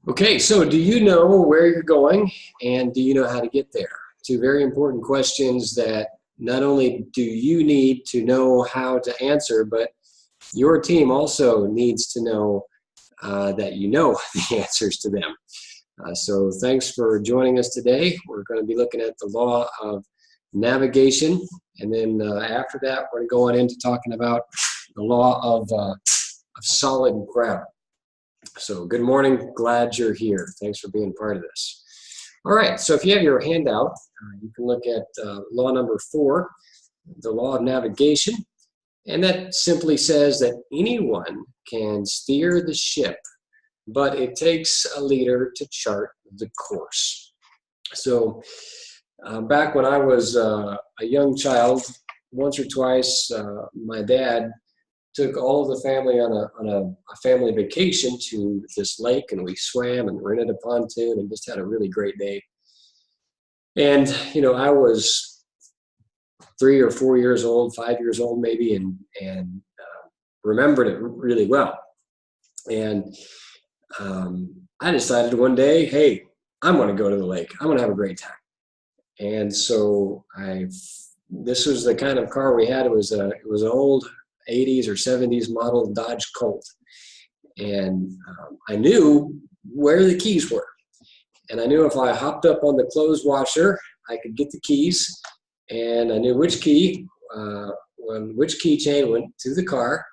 Okay, so do you know where you're going and do you know how to get there? Two very important questions that not only do you need to know how to answer, but your team also needs to know that you know the answers to them. So thanks for joining us today. We're going to be looking at the law of navigation, and then after that, we're going to go on into talking about the law of solid ground. So good morning, glad you're here. Thanks for being part of this. All right, so if you have your handout, you can look at law number 4, the law of navigation. And that simply says that anyone can steer the ship, but it takes a leader to chart the course. So back when I was a young child, once or twice, my dad took all of the family on a family vacation to this lake, and we swam and rented a pontoon and just had a really great day. And, you know, I was 3 or 4 years old, 5 years old maybe, and remembered it really well. And I decided one day, hey, I'm going to go to the lake. I'm going to have a great time. And so this was the kind of car we had. It was an old 80s or 70s model Dodge Colt. And I knew where the keys were. And I knew if I hopped up on the clothes washer, I could get the keys. And I knew which key, which keychain went to the car.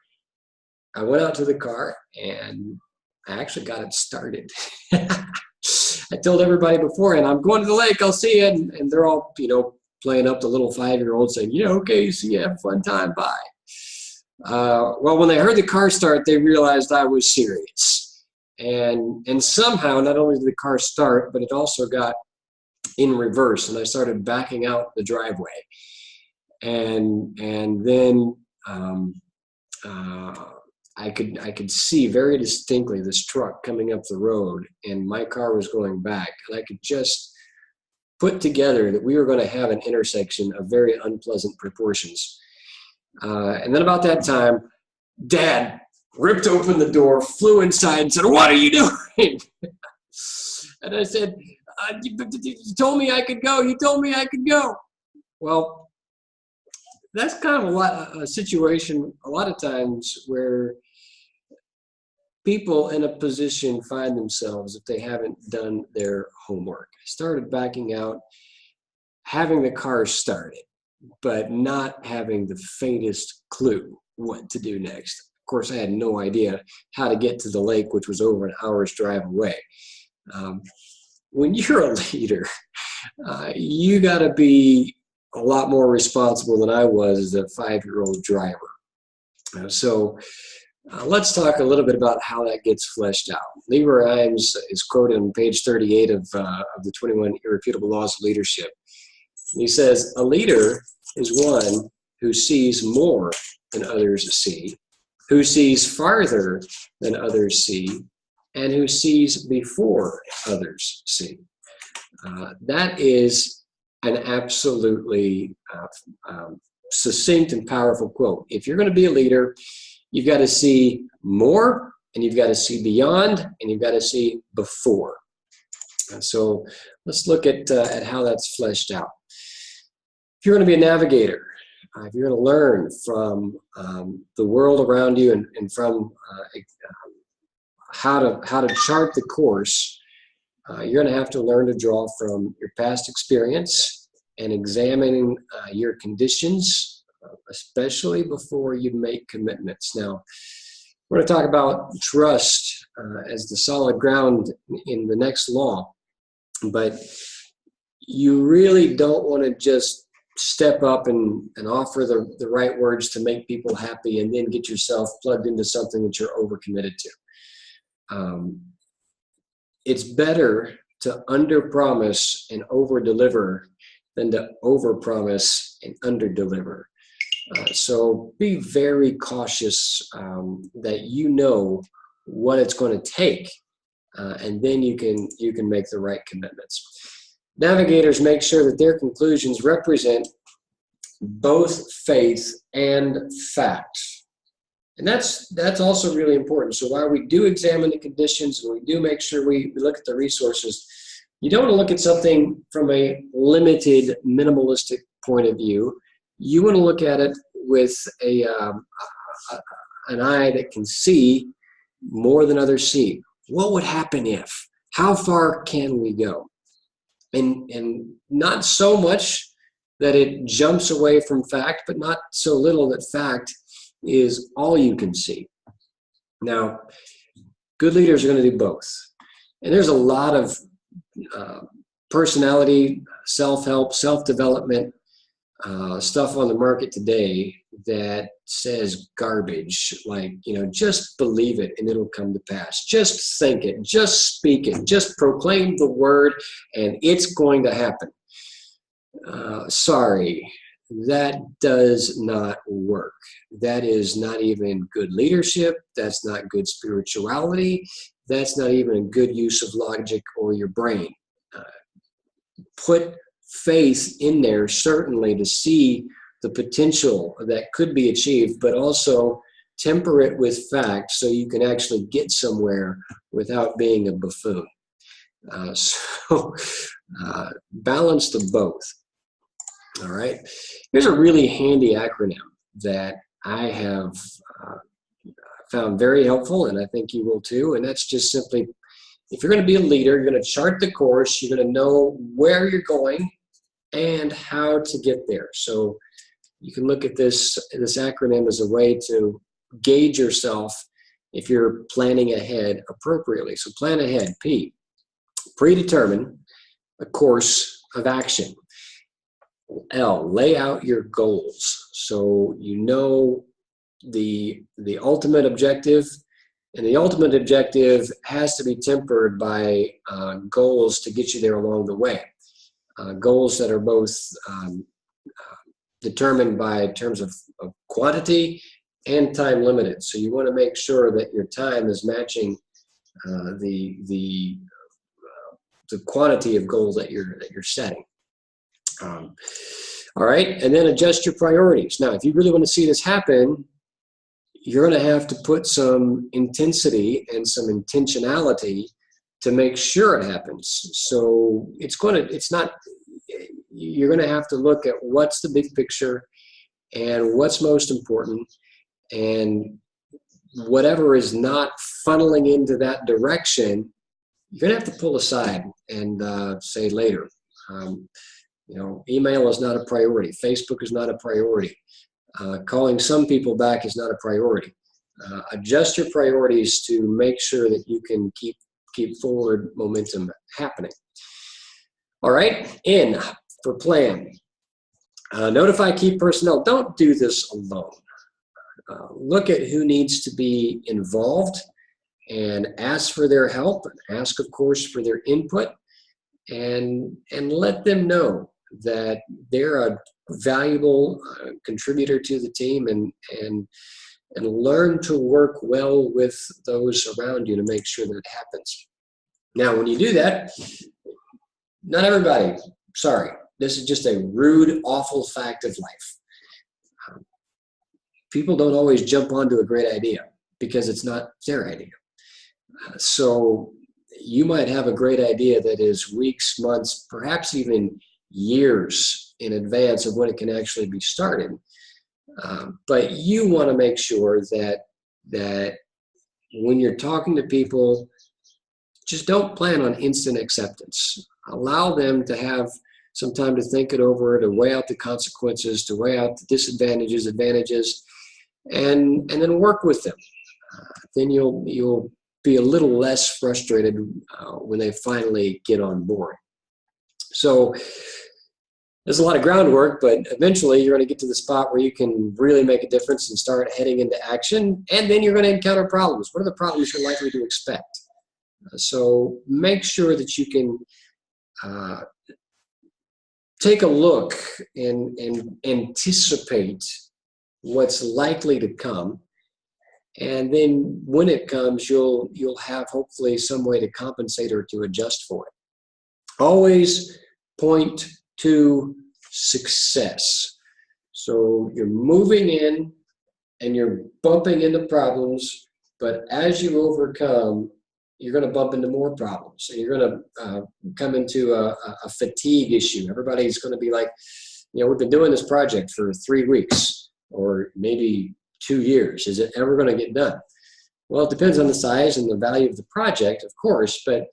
I went out to the car and I actually got it started. I told everybody beforehand, I'm going to the lake, I'll see you. And they're all, playing up the little 5-year-old saying, yeah, okay, see you, have a fun time, bye. Well, when they heard the car start, they realized I was serious. And somehow, not only did the car start, but it also got in reverse, and I started backing out the driveway. And then I could see very distinctly this truck coming up the road, and my car was going back, and I could just put together that we were going to have an intersection of very unpleasant proportions. And then about that time, Dad ripped open the door, flew inside, and said, "What are you doing?" And I said, you told me I could go. You told me I could go. Well, that's kind of a situation a lot of times where people in a position find themselves if they haven't done their homework. I started backing out, having the car started, but not having the faintest clue what to do next. Of course, I had no idea how to get to the lake, which was over an hour's drive away. When you're a leader, you got to be a lot more responsible than I was as a 5-year-old driver. So let's talk a little bit about how that gets fleshed out. Lever Imes is quoted on page 38 of the 21 Irrefutable Laws of Leadership. He says, a leader is one who sees more than others see, who sees farther than others see, and who sees before others see. That is an absolutely succinct and powerful quote. If you're going to be a leader, you've got to see more, and you've got to see beyond, and you've got to see before. So let's look at how that's fleshed out. If you're going to be a navigator, if you're going to learn from the world around you and from how to chart the course, you're going to have to learn to draw from your past experience and examining your conditions, especially before you make commitments. Now, we're going to talk about trust as the solid ground in the next law, but you really don't want to just step up and offer the right words to make people happy and then get yourself plugged into something that you're overcommitted to. It's better to under-promise and over-deliver than to over-promise and under-deliver. So be very cautious that you know what it's going to take, and then you can make the right commitments. Navigators make sure that their conclusions represent both faith and fact. And that's also really important. So while we do examine the conditions and we do make sure we look at the resources, you don't want to look at something from a limited, minimalistic point of view. You want to look at it with an eye that can see more than others see. What would happen if? How far can we go? And not so much that it jumps away from fact, but not so little that fact is all you can see. Now, good leaders are going to do both. And there's a lot of personality, self-help, self-development stuff on the market today that says garbage, like, just believe it and it'll come to pass. Just think it, just speak it, just proclaim the word and it's going to happen. Sorry, that does not work. That is not even good leadership. That's not good spirituality. That's not even a good use of logic or your brain. Put faith in there, certainly, to see the potential that could be achieved, but also temper it with fact so you can actually get somewhere without being a buffoon. Balance the both. All right. Here's a really handy acronym that I have found very helpful, and I think you will too. And that's just simply, if you're going to be a leader, you're going to chart the course, you're going to know where you're going and how to get there. So you can look at this acronym as a way to gauge yourself if you're planning ahead appropriately. So plan ahead. P, predetermine a course of action. L, lay out your goals. So you know the ultimate objective, and the ultimate objective has to be tempered by goals to get you there along the way. Goals that are both determined by terms of quantity and time limited. So you want to make sure that your time is matching the quantity of goals that you're setting. All right, and then adjust your priorities. Now, if you really want to see this happen, you're going to have to put some intensity and some intentionality to make sure it happens. So you're going to have to look at what's the big picture and what's most important, and whatever is not funneling into that direction, you're going to have to pull aside and say later. Email is not a priority. Facebook is not a priority. Calling some people back is not a priority. Adjust your priorities to make sure that you can keep forward momentum happening. All right, N for plan. Notify key personnel. Don't do this alone. Look at who needs to be involved and ask for their help. Ask, of course, for their input, and let them know that they're a valuable contributor to the team, and learn to work well with those around you to make sure that it happens. Now, when you do that, not everybody, sorry, this is just a rude, awful fact of life. People don't always jump onto a great idea because it's not their idea. So you might have a great idea that is weeks, months, perhaps even years in advance of when it can actually be started. But you want to make sure that when you're talking to people, just don't plan on instant acceptance. Allow them to have some time to think it over, to weigh out the consequences, to weigh out the disadvantages, advantages, and then work with them. Then you'll be a little less frustrated when they finally get on board. So there's a lot of groundwork, but eventually you're going to get to the spot where you can really make a difference and start heading into action. And then you're going to encounter problems. What are the problems you're likely to expect? So make sure that you can take a look and anticipate what's likely to come. And then when it comes, you'll have hopefully some way to compensate or to adjust for it. Always point to success. So you're moving in and you're bumping into problems, but as you overcome, you're going to bump into more problems, and you're going to come into a fatigue issue. Everybody's going to be like, we've been doing this project for 3 weeks or maybe 2 years. Is it ever going to get done? Well, it depends on the size and the value of the project, of course, but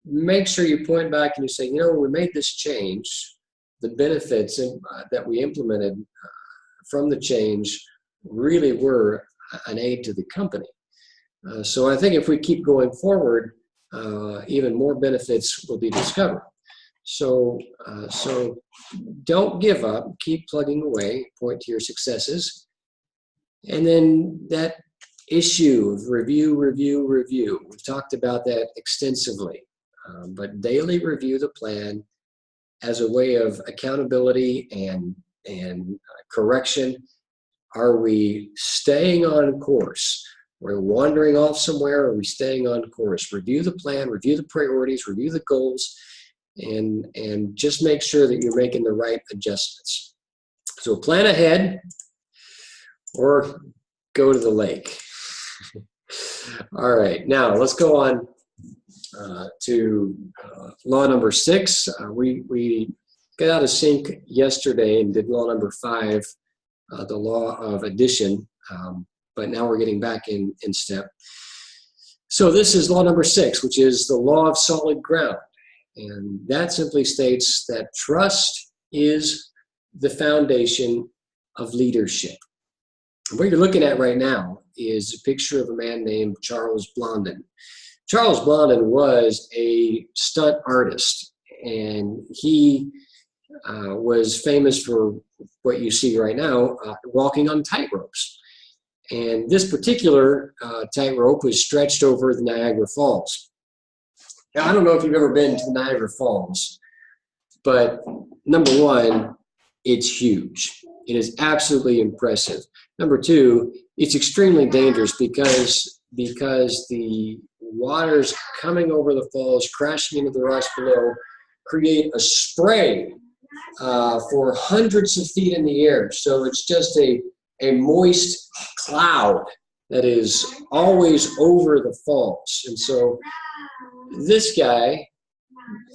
make sure you point back and you say, when we made this change, the benefits that we implemented from the change really were an aid to the company. So I think if we keep going forward, even more benefits will be discovered. So don't give up, keep plugging away, point to your successes. And then that issue of review. We've talked about that extensively, but daily review the plan as a way of accountability and correction. Are we staying on course? We're wandering off somewhere. Are we staying on course? Review the plan, review the priorities, review the goals, and just make sure that you're making the right adjustments. So plan ahead or go to the lake. All right, now let's go on to law number 6. We got out of sync yesterday and did law number 5, the law of addition, but now we're getting back in step. So this is law number 6, which is the law of solid ground. And that simply states that trust is the foundation of leadership. And what you're looking at right now is a picture of a man named Charles Blondin. Charles Blondin was a stunt artist, and he was famous for what you see right now, walking on tightropes. And this particular tightrope was stretched over the Niagara Falls. Now, I don't know if you've ever been to the Niagara Falls, but number one, it's huge. It is absolutely impressive. Number two, it's extremely dangerous because the waters coming over the falls, crashing into the rocks below, create a spray for hundreds of feet in the air. So it's just a moist cloud that is always over the falls. And so this guy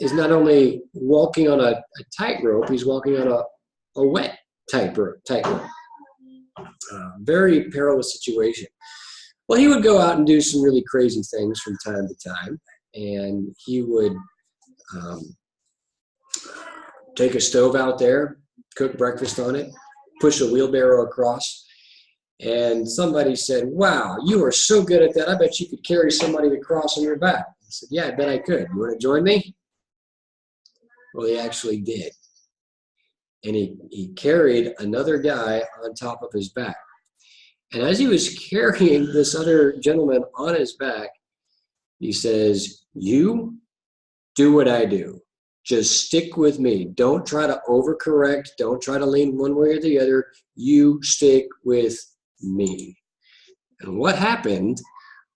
is not only walking on a tightrope, he's walking on a wet tightrope. Very perilous situation. Well, he would go out and do some really crazy things from time to time, and he would take a stove out there, cook breakfast on it, push a wheelbarrow across, and somebody said, "Wow, you are so good at that. I bet you could carry somebody across on your back." I said, "Yeah, I bet I could. You want to join me?" Well, he actually did. And he carried another guy on top of his back. And as he was carrying this other gentleman on his back, he says, "You do what I do. Just stick with me. Don't try to overcorrect. Don't try to lean one way or the other. You stick with me." And what happened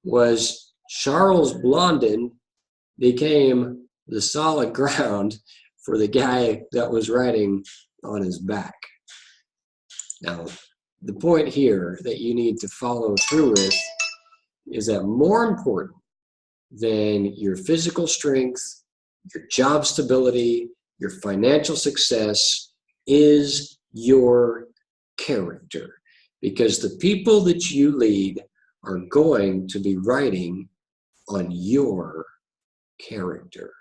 was Charles Blondin became the solid ground for the guy that was riding on his back. Now, the point here that you need to follow through with is that more important than your physical strength, your job stability, your financial success is your character. Because the people that you lead are going to be riding on your character.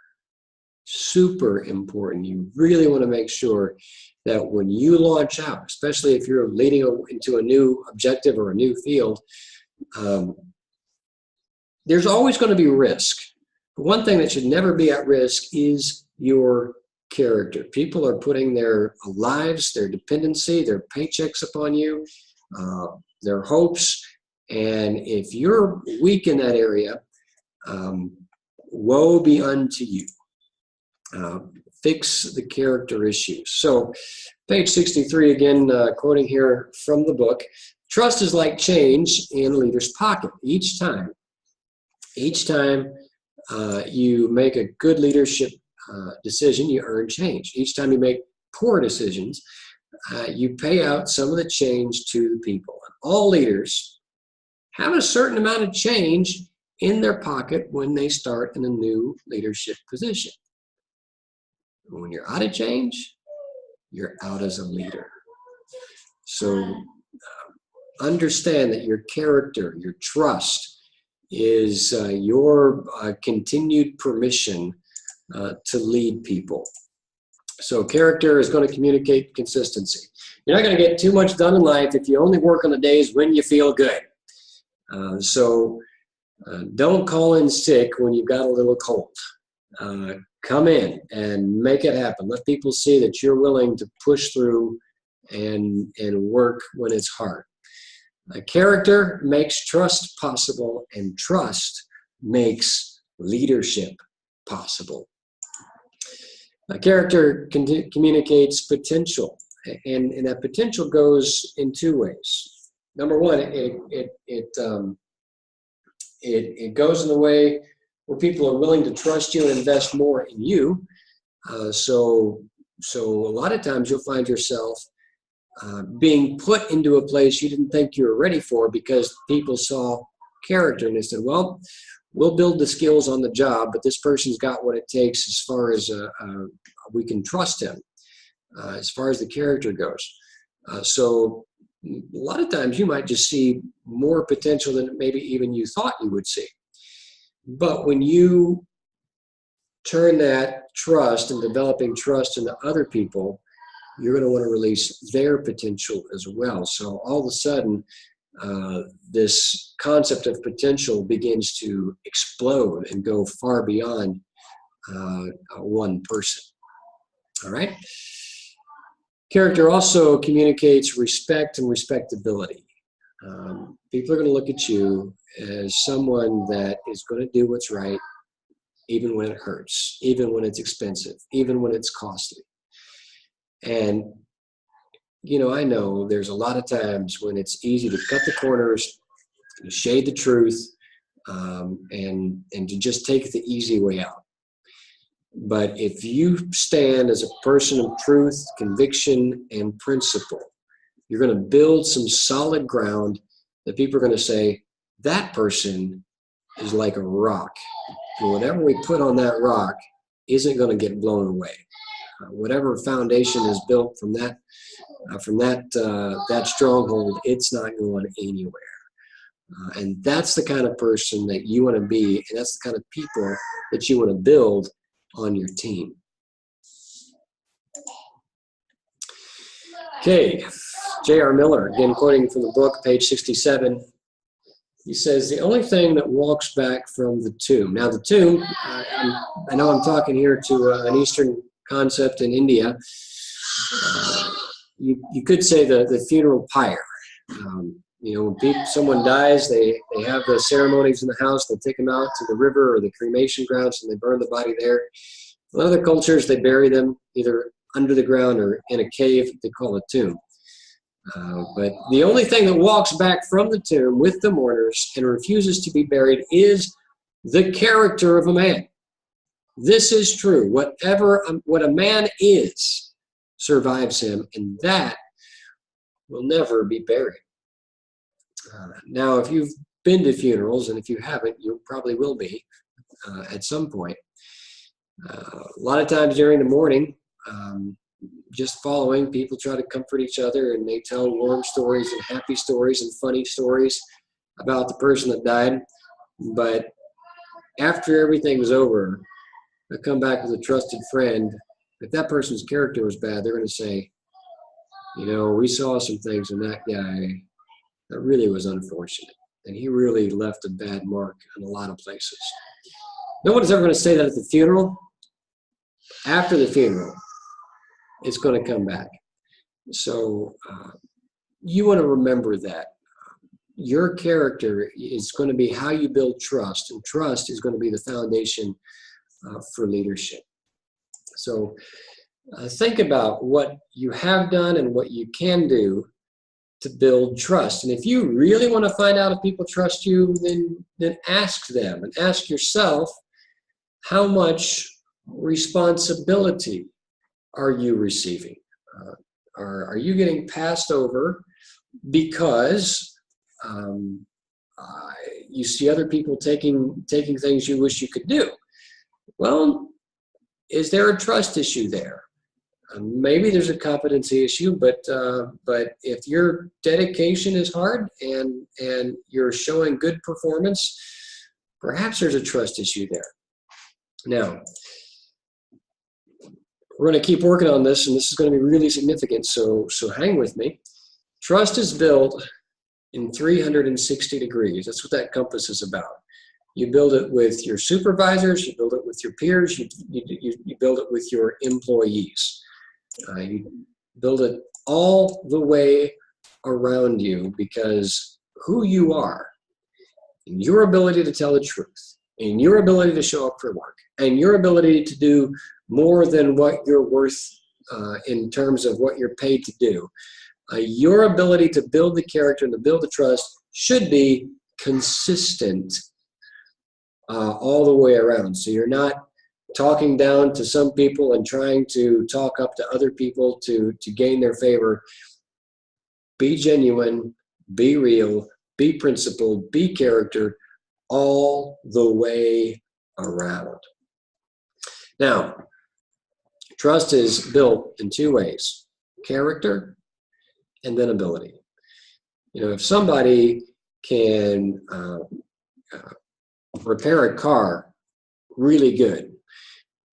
Super important. You really want to make sure that when you launch out, especially if you're leading into a new objective or a new field, there's always going to be risk. But one thing that should never be at risk is your character. People are putting their lives, their dependency, their paychecks upon you, their hopes. And if you're weak in that area, woe be unto you. Fix the character issues. So page 63, again, quoting here from the book, trust is like change in a leader's pocket. Each time you make a good leadership decision, you earn change. Each time you make poor decisions, you pay out some of the change to the people. All leaders have a certain amount of change in their pocket when they start in a new leadership position. When you're out of change, you're out as a leader. So understand that your character, your trust, is your continued permission to lead people. So character is going to communicate consistency. You're not going to get too much done in life if you only work on the days when you feel good. Don't call in sick when you've got a little cold. Come in and make it happen. Let people see that you're willing to push through and work when it's hard. Character makes trust possible, and trust makes leadership possible. Character communicates potential, and that potential goes in two ways. Number one, it goes in the way where people are willing to trust you and invest more in you. So a lot of times you'll find yourself being put into a place you didn't think you were ready for because people saw character and they said, well, we'll build the skills on the job, but this person's got what it takes as far as we can trust him, as far as the character goes. So a lot of times you might just see more potential than maybe even you thought you would see. But when you turn that trust and developing trust into other people, you're going to want to release their potential as well. So all of a sudden, this concept of potential begins to explode and go far beyond one person. All right? Character also communicates respect and respectability. People are going to look at you as someone that is going to do what's right, even when it hurts, even when it's expensive, even when it's costly. And, you know, I know there's a lot of times when it's easy to cut the corners, to shade the truth, and to just take the easy way out. But if you stand as a person of truth, conviction, and principle, you're going to build some solid ground that people are going to say, that person is like a rock. And whatever we put on that rock isn't going to get blown away. Whatever foundation is built from that stronghold, it's not going anywhere. And that's the kind of person that you want to be, and that's the kind of people that you want to build on your team. Okay, J.R. Miller, again quoting from the book, page 67. He says, the only thing that walks back from the tomb. Now the tomb, I know I'm talking here to an Eastern concept in India. You could say the funeral pyre. You know, when someone dies, they have the ceremonies in the house. They take them out to the river or the cremation grounds and they burn the body there. In other cultures, they bury them either under the ground or in a cave they call a tomb. But the only thing that walks back from the tomb with the mourners and refuses to be buried is the character of a man. This is true. What a man is survives him, and that will never be buried. Now, if you've been to funerals, and if you haven't, you probably will be at some point. A lot of times during the morning, just following, people try to comfort each other, and they tell warm stories and happy stories and funny stories about the person that died. But after everything was over, they come back with a trusted friend. If that person's character was bad, they're going to say, you know, we saw some things in that guy that really was unfortunate, and he really left a bad mark in a lot of places. No one is ever going to say that at the funeral. After the funeral, it's going to come back. So you want to remember that. Your character is going to be how you build trust, and trust is going to be the foundation for leadership. So think about what you have done and what you can do to build trust. And if you really want to find out if people trust you, then ask them and ask yourself, how much responsibility are you receiving? Are you getting passed over because you see other people taking things you wish you could do? Well, is there a trust issue there? Maybe there's a competency issue, but if your dedication is hard and you're showing good performance, perhaps there's a trust issue there. Now, we're going to keep working on this, and this is going to be really significant, so hang with me. Trust is built in 360 degrees. That's what that compass is about. You build it with your supervisors, you build it with your peers, you build it with your employees. You build it all the way around you, because who you are, and your ability to tell the truth, and your ability to show up for work, and your ability to do more than what you're worth in terms of what you're paid to do, your ability to build the character and to build the trust should be consistent all the way around. So you're not talking down to some people and trying to talk up to other people to gain their favor. Be genuine, be real, be principled, be character all the way around. Now, trust is built in two ways: character and then ability. You know, if somebody can repair a car really good,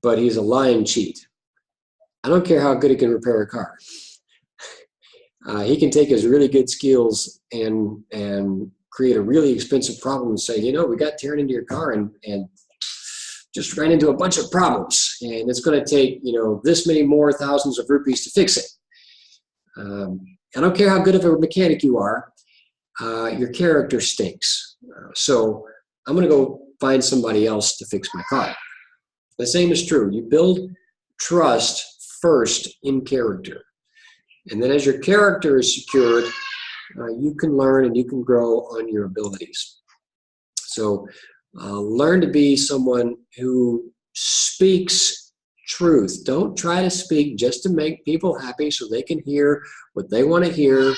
but he's a lying cheat, I don't care how good he can repair a car. He can take his really good skills and create a really expensive problem and say, you know, we got tearing into your car and just ran into a bunch of problems, and it's going to take, you know, this many more thousands of rupees to fix it. I don't care how good of a mechanic you are, your character stinks. So I'm going to go find somebody else to fix my car. The same is true. You build trust first in character. And then as your character is secured, you can learn and you can grow on your abilities. So learn to be someone who speaks truth. Don't try to speak just to make people happy so they can hear what they want to hear,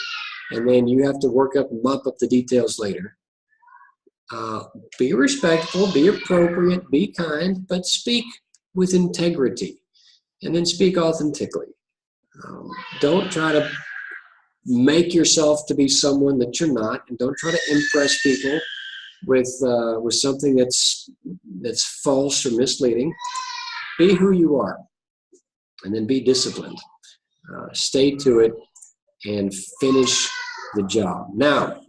and then you have to mop up the details later. Be respectful, be appropriate, be kind, but speak with integrity, and then speak authentically. Don't try to make yourself to be someone that you're not, and don't try to impress people with something that's false or misleading. Be who you are, and then be disciplined. Stay to it and finish the job. Now,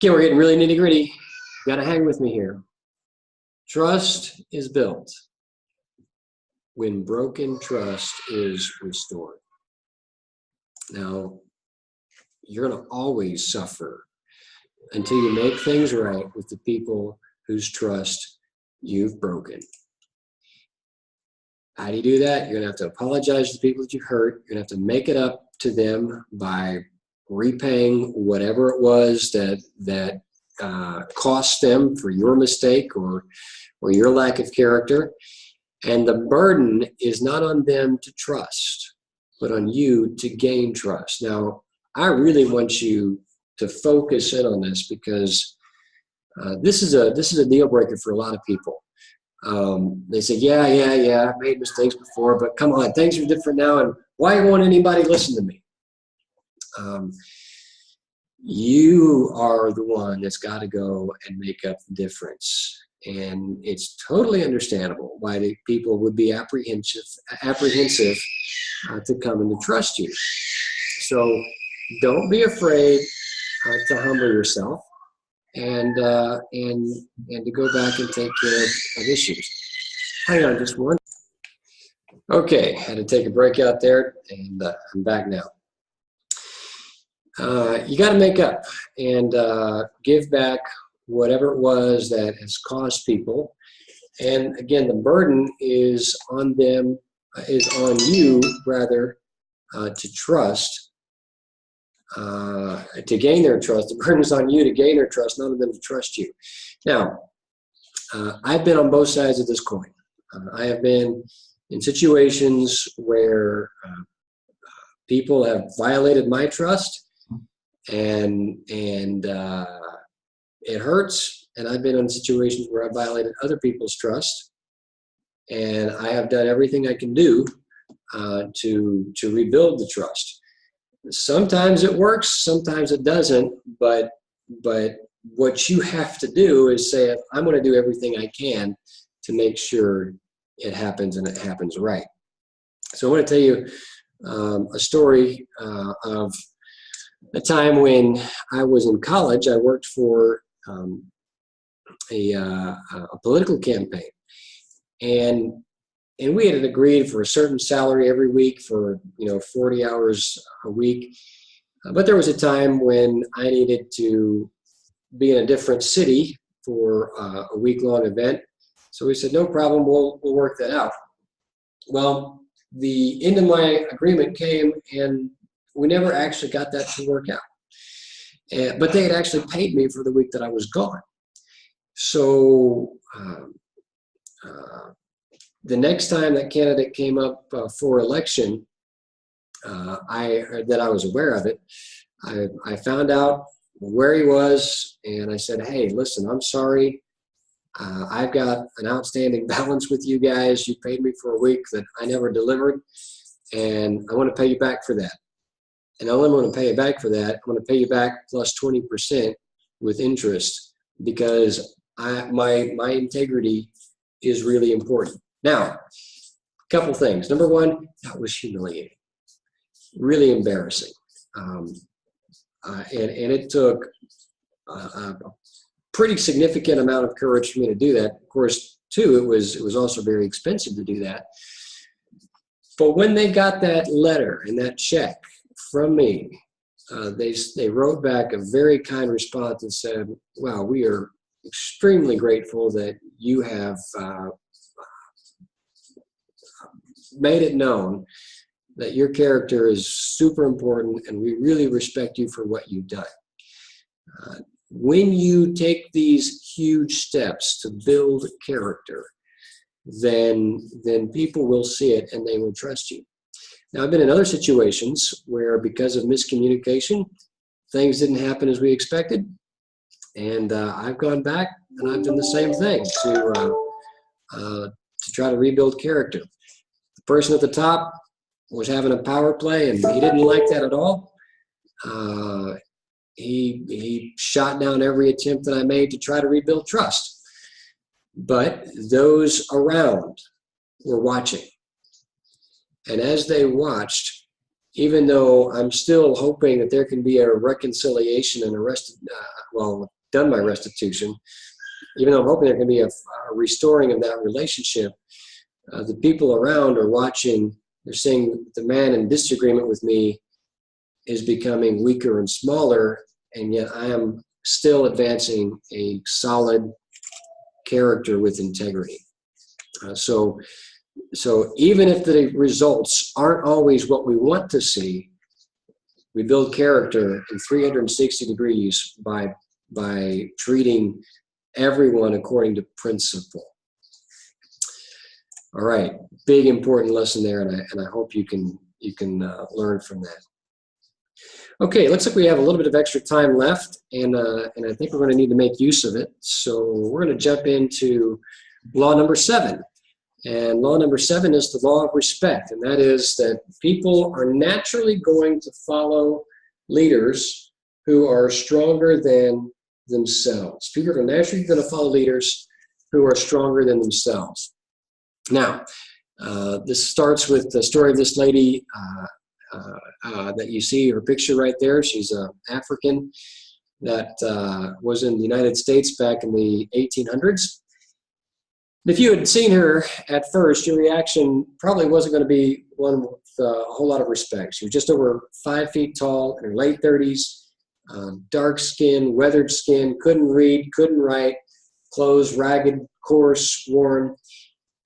again, we're getting really nitty-gritty. You got to hang with me here. Trust is built when broken trust is restored. Now, you're going to always suffer until you make things right with the people whose trust you've broken. How do you do that? You're going to have to apologize to the people that you hurt. You're going to have to make it up to them by repaying whatever it was that cost them for your mistake or your lack of character. And the burden is not on them to trust, but on you to gain trust. Now, I really want you to focus in on this, because this is a deal breaker for a lot of people. They say, yeah, I've made mistakes before, but come on, things are different now, and why won't anybody listen to me? You are the one that's got to go and make up the difference. And it's totally understandable why the people would be apprehensive to come and to trust you. So don't be afraid to humble yourself and to go back and take care of issues. Hang on just one. Okay, had to take a break out there, and I'm back now. You got to make up and give back whatever it was that has cost people. And again, the burden is on them, is on you rather, to trust, to gain their trust. The burden is on you to gain their trust, not on them to trust you. Now, I've been on both sides of this coin. I have been in situations where people have violated my trust, and it hurts. And I've been in situations where I violated other people's trust, and I have done everything I can do to rebuild the trust. Sometimes it works, sometimes it doesn't, but what you have to do is say, I'm going to do everything I can to make sure it happens, and it happens right. So I want to tell you a story of a time when I was in college. I worked for a political campaign, and we had agreed for a certain salary every week for 40 hours a week. But there was a time when I needed to be in a different city for a week-long event. So we said, no problem, we'll work that out. Well, the end of my agreement came, and we never actually got that to work out. But they had actually paid me for the week that I was gone. So the next time that candidate came up for election, that I was aware of it, I found out where he was, and I said, hey, listen, I'm sorry. I've got an outstanding balance with you guys. You paid me for a week that I never delivered, and I want to pay you back for that. And I only want to pay you back for that. I want to pay you back plus 20% with interest, because my integrity is really important. Now, a couple things. Number one, that was humiliating, really embarrassing. And it took a pretty significant amount of courage for me to do that. Of course, too, it was also very expensive to do that. But when they got that letter and that check from me, they wrote back a very kind response and said, wow, we are extremely grateful that you have made it known that your character is super important, and we really respect you for what you've done. When you take these huge steps to build character, then people will see it and they will trust you. Now, I've been in other situations where, because of miscommunication, things didn't happen as we expected, and I've gone back and I've done the same thing to try to rebuild character. The person at the top was having a power play, and he didn't like that at all. He shot down every attempt that I made to try to rebuild trust. But those around were watching. And as they watched, even though I'm still hoping that there can be a reconciliation and done my restitution, even though I'm hoping there can be a restoring of that relationship, the people around are watching. They're seeing the man in disagreement with me is becoming weaker and smaller, and yet I am still advancing a solid character with integrity. So even if the results aren't always what we want to see, we build character in 360 degrees by treating everyone according to principle. All right, big important lesson there, and I hope you can learn from that. Okay, looks like we have a little bit of extra time left, and I think we're going to need to make use of it. So we're going to jump into law number 7. And law number 7 is the law of respect, and that is that people are naturally going to follow leaders who are stronger than themselves. People are naturally going to follow leaders who are stronger than themselves. Now, this starts with the story of this lady that you see her picture right there. She's an African that was in the United States back in the 1800s. If you had seen her at first, your reaction probably wasn't going to be one with a whole lot of respect. She was just over 5 feet tall, in her late 30s, dark skin, weathered skin, couldn't read, couldn't write, clothes ragged, coarse, worn.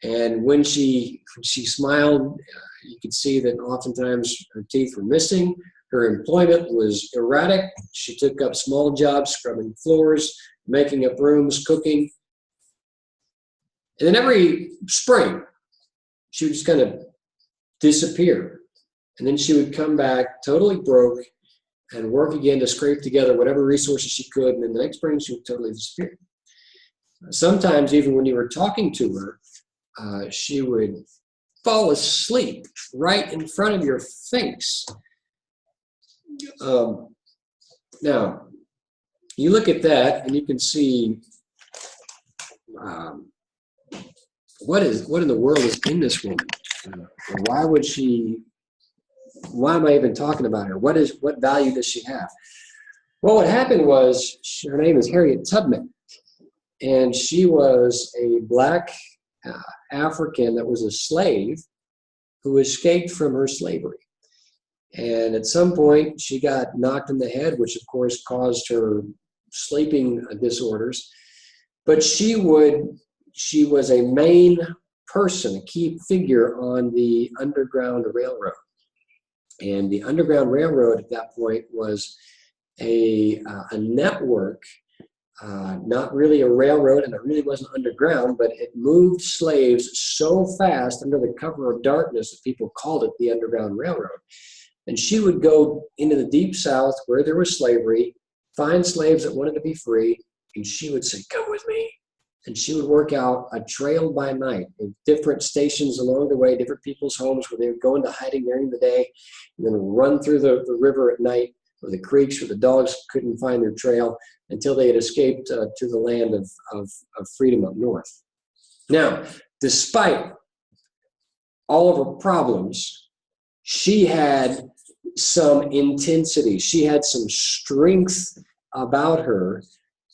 And when she smiled, you could see that oftentimes her teeth were missing. Her employment was erratic. She took up small jobs, scrubbing floors, making up rooms, cooking. And then every spring, she would just kind of disappear. And then she would come back totally broke and work again to scrape together whatever resources she could. And then the next spring, she would totally disappear. Sometimes even when you were talking to her, she would fall asleep right in front of your face. Now, you look at that and you can see what in the world is in this woman? Why am I even talking about her? What value does she have? Well, what happened was, her name is Harriet Tubman, and she was a black African that was a slave who escaped from her slavery. And at some point, she got knocked in the head, which of course caused her sleeping disorders. But she was a main person, a key figure on the Underground Railroad. And the Underground Railroad at that point was a network, not really a railroad, and it really wasn't underground, but it moved slaves so fast under the cover of darkness that people called it the Underground Railroad. And she would go into the Deep South where there was slavery, find slaves that wanted to be free, and she would say, "Come with me." And she would work out a trail by night in different stations along the way, different people's homes where they would go into hiding during the day and then run through the river at night, or the creeks where the dogs couldn't find their trail until they had escaped to the land of freedom up north. Now, despite all of her problems, she had some intensity. She had some strength about her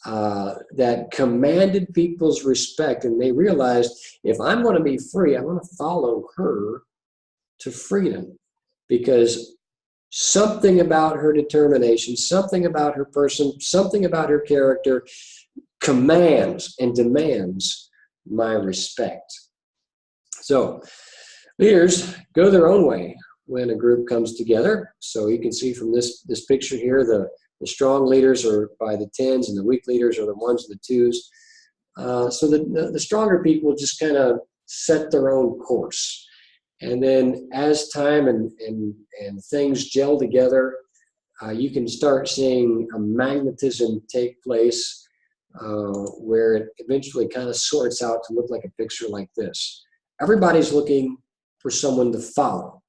that commanded people's respect. And they realized, if I'm going to be free, I'm going to follow her to freedom, because something about her determination, something about her person, something about her character commands and demands my respect. So leaders go their own way when a group comes together. So you can see from this picture here, the strong leaders are by the 10s and the weak leaders are the 1s and the 2s. So the stronger people just kind of set their own course. And then as time and things gel together, you can start seeing a magnetism take place where it eventually kind of sorts out to look like a picture like this. Everybody's looking for someone to follow.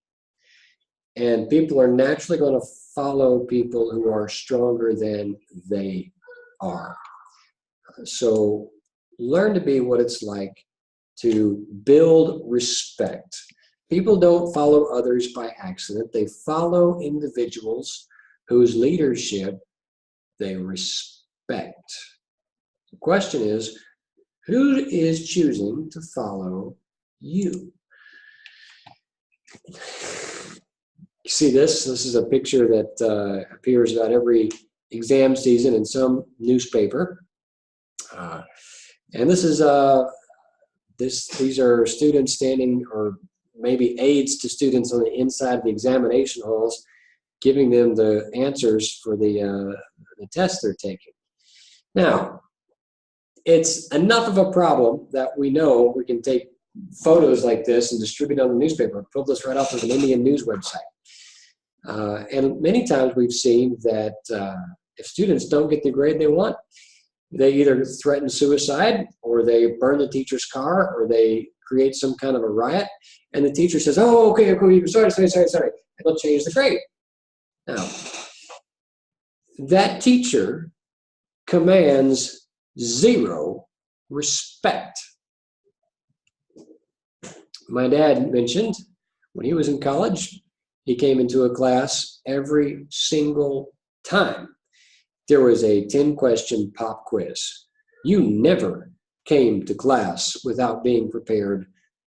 And people are naturally going to follow people who are stronger than they are. So learn to be what it's like to build respect. People don't follow others by accident. They follow individuals whose leadership they respect. The question is, who is choosing to follow you? You see this? This is a picture that appears about every exam season in some newspaper. And this is these are students standing, or maybe aides to students on the inside of the examination halls, giving them the answers for the tests they're taking. Now, it's enough of a problem that we know we can take photos like this and distribute on the newspaper, pull this right off of an Indian news website. And many times we've seen that if students don't get the grade they want, they either threaten suicide, or they burn the teacher's car, or they create some kind of a riot, and the teacher says, "Oh, okay, sorry, and they'll change the grade." Now, that teacher commands zero respect. My dad mentioned when he was in college, he came into a class every single time there was a 10-question pop quiz. You never came to class without being prepared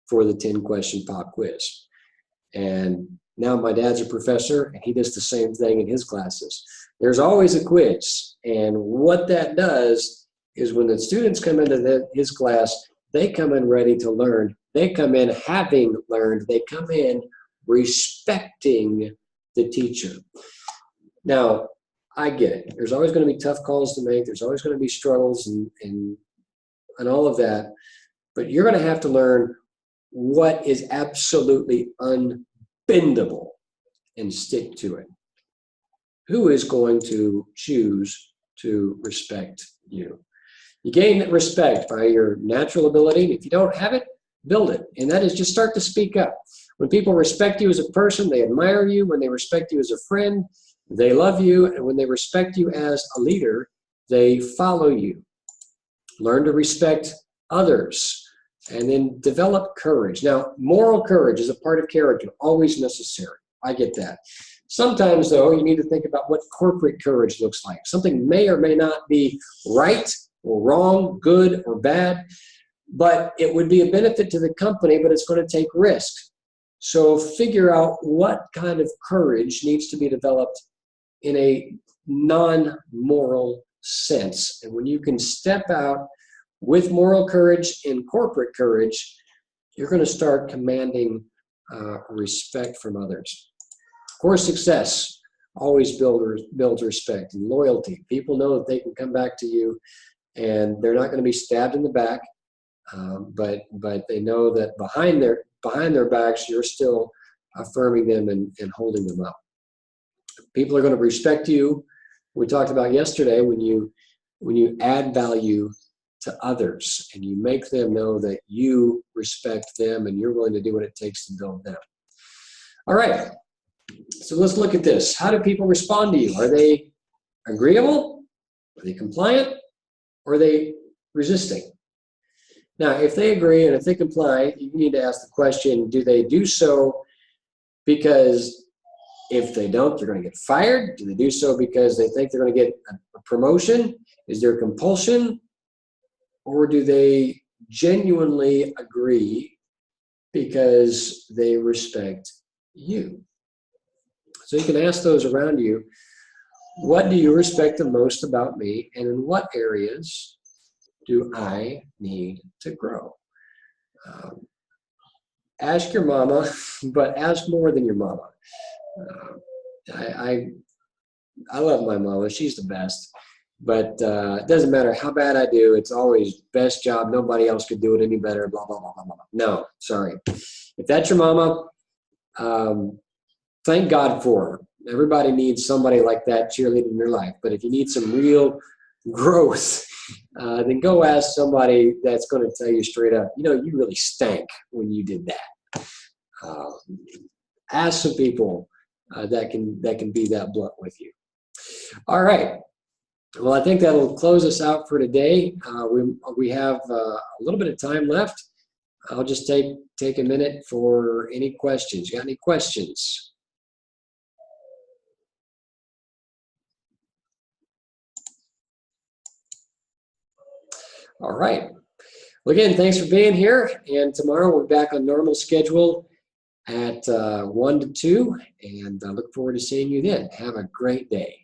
for the 10-question pop quiz. And now my dad's a professor, and he does the same thing in his classes. There's always a quiz. And what that does is when the students come into his class, they come in ready to learn. They come in having learned. They come in respecting the teacher. Now, I get it. There's always going to be tough calls to make. There's always going to be struggles and all of that. But you're going to have to learn what is absolutely unbendable and stick to it? Who is going to choose to respect you? You gain that respect by your natural ability. If you don't have it, build it. And that is just start to speak up. When people respect you as a person, they admire you. When they respect you as a friend, they love you. And when they respect you as a leader, they follow you. Learn to respect others. And then develop courage. Now, moral courage is a part of character, always necessary. I get that. Sometimes, though, you need to think about what corporate courage looks like. Something may or may not be right or wrong, good or bad, but it would be a benefit to the company, but it's going to take risk. So figure out what kind of courage needs to be developed in a non-moral sense. And when you can step out with moral courage and corporate courage, you're going to start commanding respect from others. Core success always builds respect and loyalty. People know that they can come back to you and they're not going to be stabbed in the back, but they know that behind their backs, you're still affirming them and holding them up. People are going to respect you. We talked about yesterday when you add value to others and you make them know that you respect them and you're willing to do what it takes to build them. All right, so let's look at this. How do people respond to you? Are they agreeable? Are they compliant? Or are they resisting? Now, if they agree and if they comply, you need to ask the question, do they do so because if they don't, they're going to get fired? Do they do so because they think they're going to get a promotion? Is there compulsion? Or do they genuinely agree because they respect you? So you can ask those around you, what do you respect the most about me, and in what areas do I need to grow? Ask your mama, but ask more than your mama. I love my mama. She's the best. But it doesn't matter how bad I do. It's always best job. Nobody else could do it any better, blah, blah, blah, blah, blah. No, sorry. If that's your mama, thank God for her. Everybody needs somebody like that cheerleading in their life. But if you need some real growth, then go ask somebody that's going to tell you straight up, you know, you really stank when you did that. Ask some people that can be that blunt with you. All right. Well, I think that'll close us out for today. We have a little bit of time left. I'll just take a minute for any questions. You got any questions? All right. Well, again, thanks for being here. And tomorrow we're back on normal schedule at 1 to 2. And I look forward to seeing you then. Have a great day.